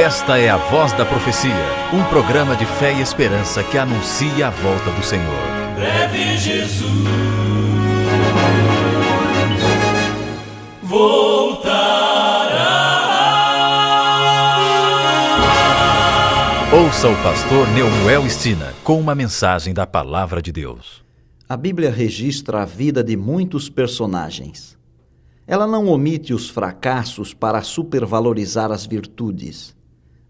Esta é a Voz da Profecia, um programa de fé e esperança que anuncia a volta do Senhor. Breve Jesus voltará. Ouça o pastor Neumuel Stina com uma mensagem da Palavra de Deus. A Bíblia registra a vida de muitos personagens. Ela não omite os fracassos para supervalorizar as virtudes.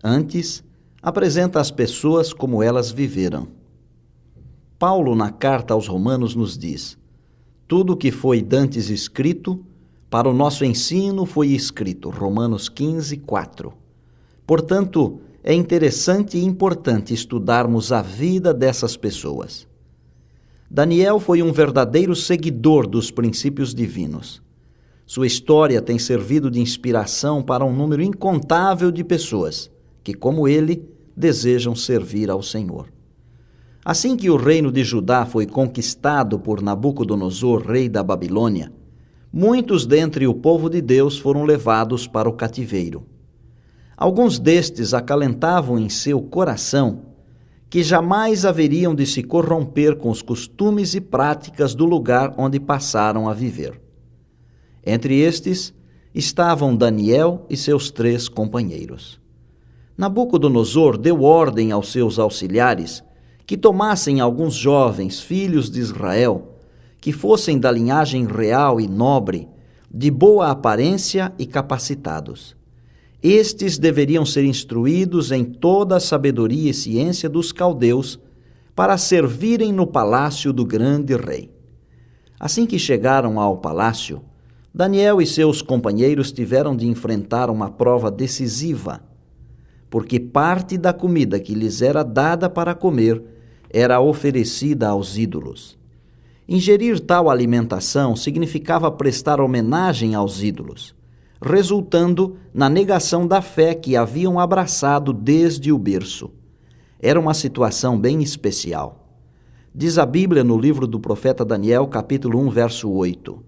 Antes, apresenta as pessoas como elas viveram. Paulo, na carta aos Romanos, nos diz: tudo o que foi dantes escrito, para o nosso ensino foi escrito. Romanos 15, 4. Portanto, é interessante e importante estudarmos a vida dessas pessoas. Daniel foi um verdadeiro seguidor dos princípios divinos. Sua história tem servido de inspiração para um número incontável de pessoas que, como ele, desejam servir ao Senhor. Assim que o reino de Judá foi conquistado por Nabucodonosor, rei da Babilônia, muitos dentre o povo de Deus foram levados para o cativeiro. Alguns destes acalentavam em seu coração que jamais haveriam de se corromper com os costumes e práticas do lugar onde passaram a viver. Entre estes estavam Daniel e seus 3 companheiros. Nabucodonosor deu ordem aos seus auxiliares que tomassem alguns jovens filhos de Israel, que fossem da linhagem real e nobre, de boa aparência e capacitados. Estes deveriam ser instruídos em toda a sabedoria e ciência dos caldeus para servirem no palácio do grande rei. Assim que chegaram ao palácio, Daniel e seus companheiros tiveram de enfrentar uma prova decisiva, porque parte da comida que lhes era dada para comer era oferecida aos ídolos. Ingerir tal alimentação significava prestar homenagem aos ídolos, resultando na negação da fé que haviam abraçado desde o berço. Era uma situação bem especial. Diz a Bíblia no livro do profeta Daniel, capítulo 1, verso 8: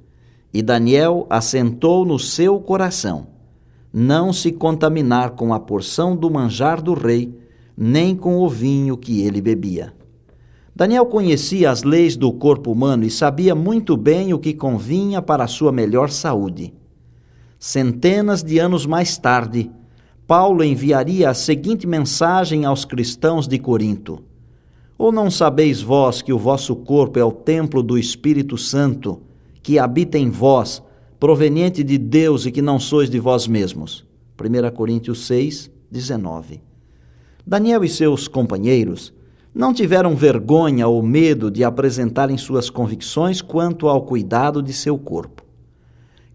E Daniel assentou no seu coração não se contaminar com a porção do manjar do rei, nem com o vinho que ele bebia. Daniel conhecia as leis do corpo humano e sabia muito bem o que convinha para a sua melhor saúde. Centenas de anos mais tarde, Paulo enviaria a seguinte mensagem aos cristãos de Corinto: Ou não sabeis vós que o vosso corpo é o templo do Espírito Santo, que habita em vós, proveniente de Deus e que não sois de vós mesmos? 1 Coríntios 6, 19. Daniel e seus companheiros não tiveram vergonha ou medo de apresentarem suas convicções quanto ao cuidado de seu corpo.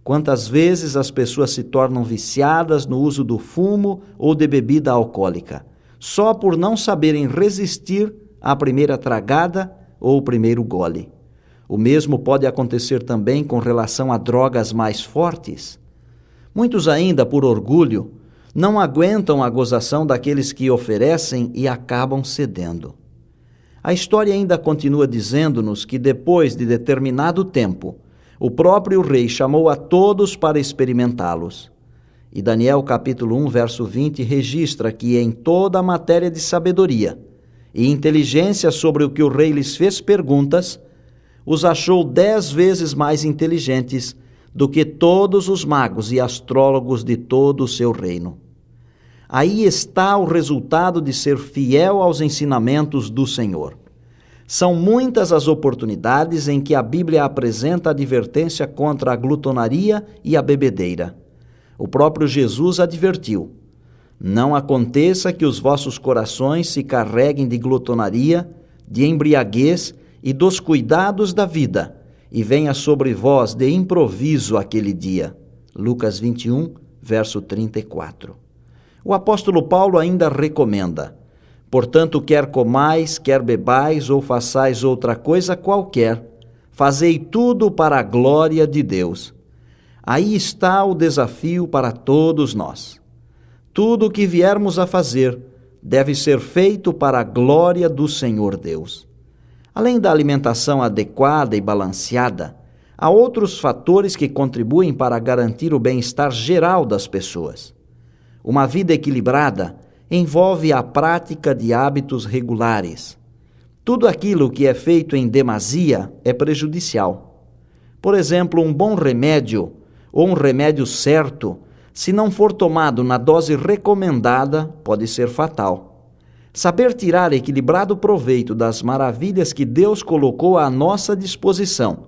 Quantas vezes as pessoas se tornam viciadas no uso do fumo ou de bebida alcoólica, só por não saberem resistir à primeira tragada ou o primeiro gole. O mesmo pode acontecer também com relação a drogas mais fortes. Muitos ainda, por orgulho, não aguentam a gozação daqueles que oferecem e acabam cedendo. A história ainda continua dizendo-nos que depois de determinado tempo, o próprio rei chamou a todos para experimentá-los. E Daniel capítulo 1, verso 20, registra que em toda a matéria de sabedoria e inteligência sobre o que o rei lhes fez perguntas, os achou 10 vezes mais inteligentes do que todos os magos e astrólogos de todo o seu reino. Aí está o resultado de ser fiel aos ensinamentos do Senhor. São muitas as oportunidades em que a Bíblia apresenta advertência contra a glutonaria e a bebedeira. O próprio Jesus advertiu: Não aconteça que os vossos corações se carreguem de glutonaria, de embriaguez e dos cuidados da vida, e venha sobre vós de improviso aquele dia. Lucas 21, verso 34. O apóstolo Paulo ainda recomenda: Portanto, quer comais, quer bebais, ou façais outra coisa qualquer, fazei tudo para a glória de Deus. Aí está o desafio para todos nós. Tudo o que viermos a fazer deve ser feito para a glória do Senhor Deus. Além da alimentação adequada e balanceada, há outros fatores que contribuem para garantir o bem-estar geral das pessoas. Uma vida equilibrada envolve a prática de hábitos regulares. Tudo aquilo que é feito em demasia é prejudicial. Por exemplo, um bom remédio ou um remédio certo, se não for tomado na dose recomendada, pode ser fatal. Saber tirar equilibrado proveito das maravilhas que Deus colocou à nossa disposição,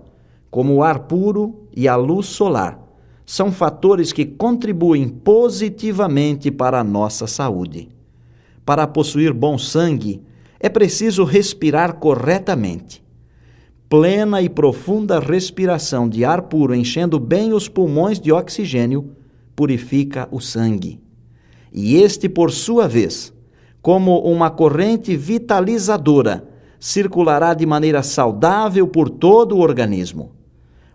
como o ar puro e a luz solar, são fatores que contribuem positivamente para a nossa saúde. Para possuir bom sangue, é preciso respirar corretamente. Plena e profunda respiração de ar puro enchendo bem os pulmões de oxigênio purifica o sangue. E este, por sua vez, como uma corrente vitalizadora, circulará de maneira saudável por todo o organismo.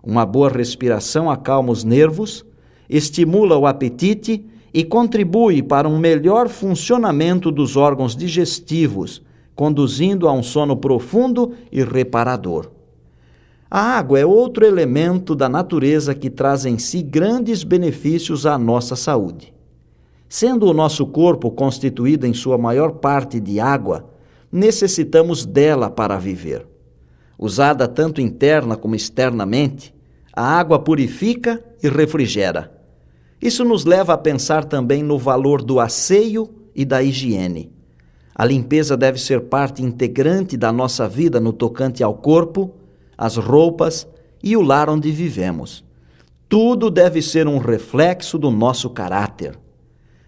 Uma boa respiração acalma os nervos, estimula o apetite e contribui para um melhor funcionamento dos órgãos digestivos, conduzindo a um sono profundo e reparador. A água é outro elemento da natureza que traz em si grandes benefícios à nossa saúde. Sendo o nosso corpo constituído em sua maior parte de água, necessitamos dela para viver. Usada tanto interna como externamente, a água purifica e refrigera. Isso nos leva a pensar também no valor do asseio e da higiene. A limpeza deve ser parte integrante da nossa vida no tocante ao corpo, às roupas e o lar onde vivemos. Tudo deve ser um reflexo do nosso caráter.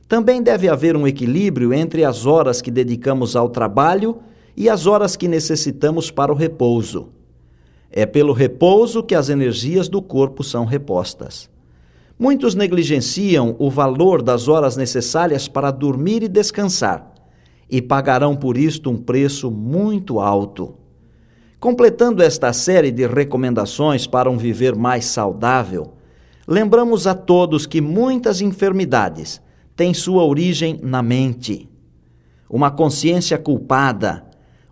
Também deve haver um equilíbrio entre as horas que dedicamos ao trabalho e as horas que necessitamos para o repouso. É pelo repouso que as energias do corpo são repostas. Muitos negligenciam o valor das horas necessárias para dormir e descansar, e pagarão por isto um preço muito alto. Completando esta série de recomendações para um viver mais saudável, lembramos a todos que muitas enfermidades têm sua origem na mente. Uma consciência culpada,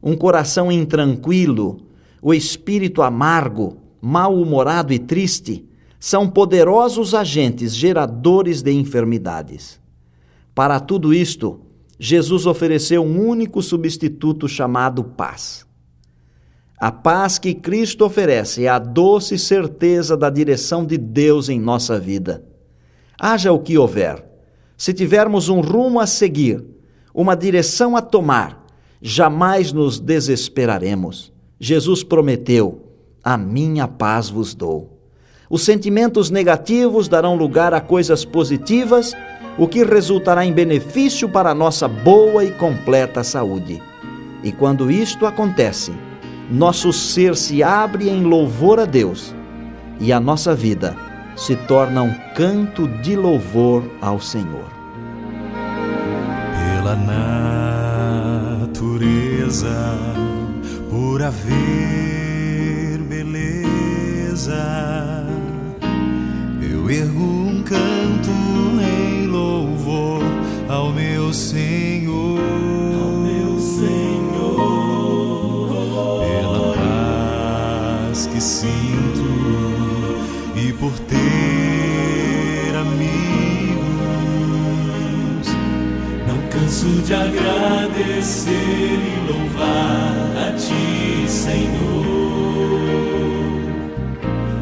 um coração intranquilo, o espírito amargo, mal-humorado e triste são poderosos agentes geradores de enfermidades. Para tudo isto, Jesus ofereceu um único substituto chamado paz. A paz que Cristo oferece é a doce certeza da direção de Deus em nossa vida. Haja o que houver, se tivermos um rumo a seguir, uma direção a tomar, jamais nos desesperaremos. Jesus prometeu: a minha paz vos dou. Os sentimentos negativos darão lugar a coisas positivas, o que resultará em benefício para a nossa boa e completa saúde. E quando isto acontece, nosso ser se abre em louvor a Deus e a nossa vida se torna um canto de louvor ao Senhor. Pela natureza, por haver beleza, eu ergo um canto em louvor ao meu Senhor. Pela paz que sinto e por ter amigos, não canso de agradecer e louvar a Ti, Senhor,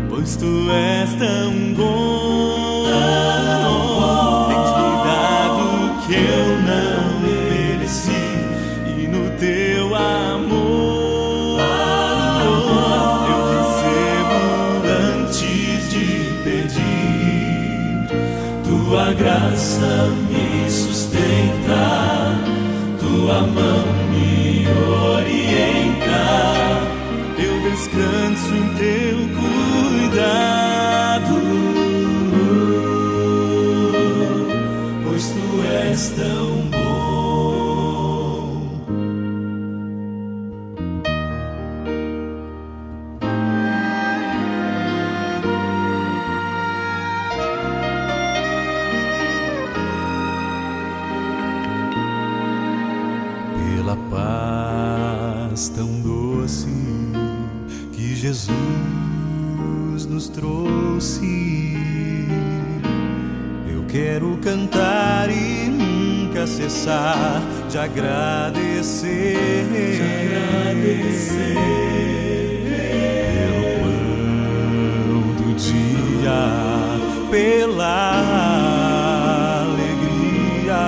pois Tu és tão bom, tens me dado o que eu não mereci, e no Teu amor eu recebo antes de pedir. Tua graça me sustenta, Tua mão me orienta, eu descanso em Teu cuidado, pois Tu és tão bom. Pela paz tão doce que Jesus nos trouxe, eu quero cantar e nunca cessar de agradecer, pelo pão do dia, pela alegria.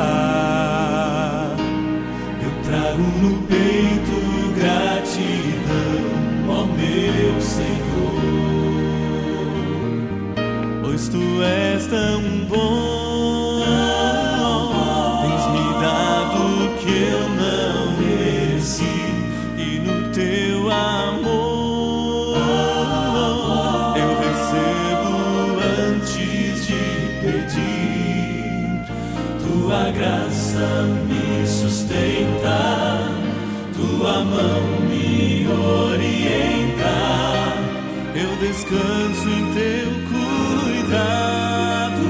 Eu trago no peito gratidão, ó meu Senhor, pois tu és tão bom. Tens me dado o que eu não mereci, e no teu amor eu recebo antes de pedir. Tua graça me sustenta, tua mão me orienta. Eu descanso em teu cuidado,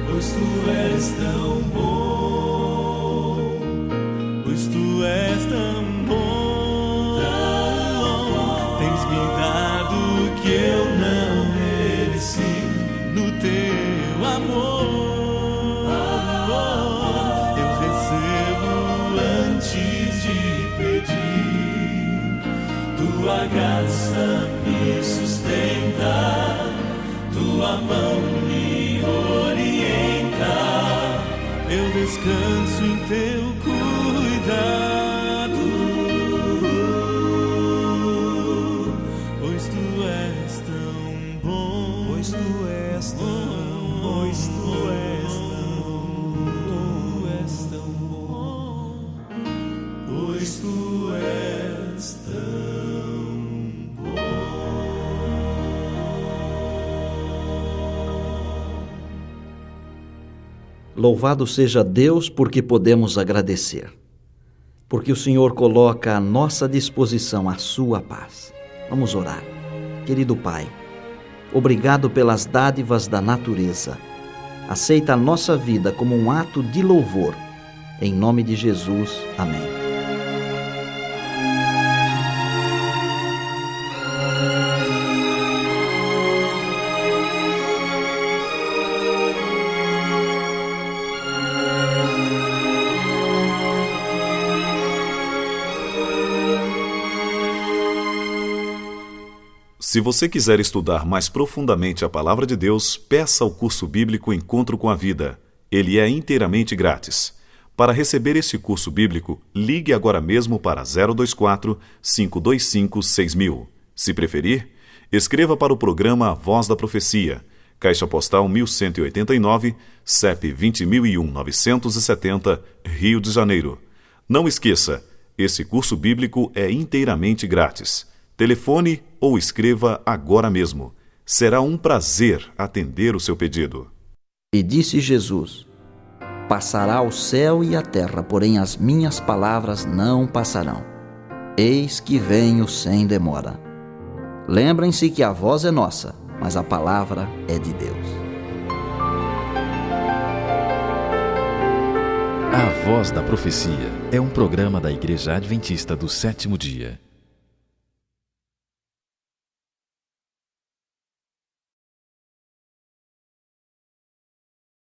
pois tu és tão bom, pois tu és tão bom. Tens me dado o que eu não mereci, no teu amor eu recebo antes de pedir. Tua graça me sustenta, tua mão me orienta. Eu descanso em teu cuidado, pois tu és tão bom, pois tu és tão bom, pois tu és tão bom, pois tu és tão bom. Louvado seja Deus porque podemos agradecer, porque o Senhor coloca à nossa disposição a sua paz. Vamos orar. Querido Pai, obrigado pelas dádivas da natureza. Aceita a nossa vida como um ato de louvor. Em nome de Jesus. Amém. Se você quiser estudar mais profundamente a Palavra de Deus, peça ao curso bíblico Encontro com a Vida. Ele é inteiramente grátis. Para receber esse curso bíblico, ligue agora mesmo para 024-525-6000. Se preferir, escreva para o programa A Voz da Profecia, Caixa Postal 1189, CEP 20.970, Rio de Janeiro. Não esqueça, esse curso bíblico é inteiramente grátis. Telefone ou escreva agora mesmo. Será um prazer atender o seu pedido. E disse Jesus: passará o céu e a terra, porém as minhas palavras não passarão. Eis que venho sem demora. Lembrem-se que a voz é nossa, mas a palavra é de Deus. A Voz da Profecia é um programa da Igreja Adventista do Sétimo Dia.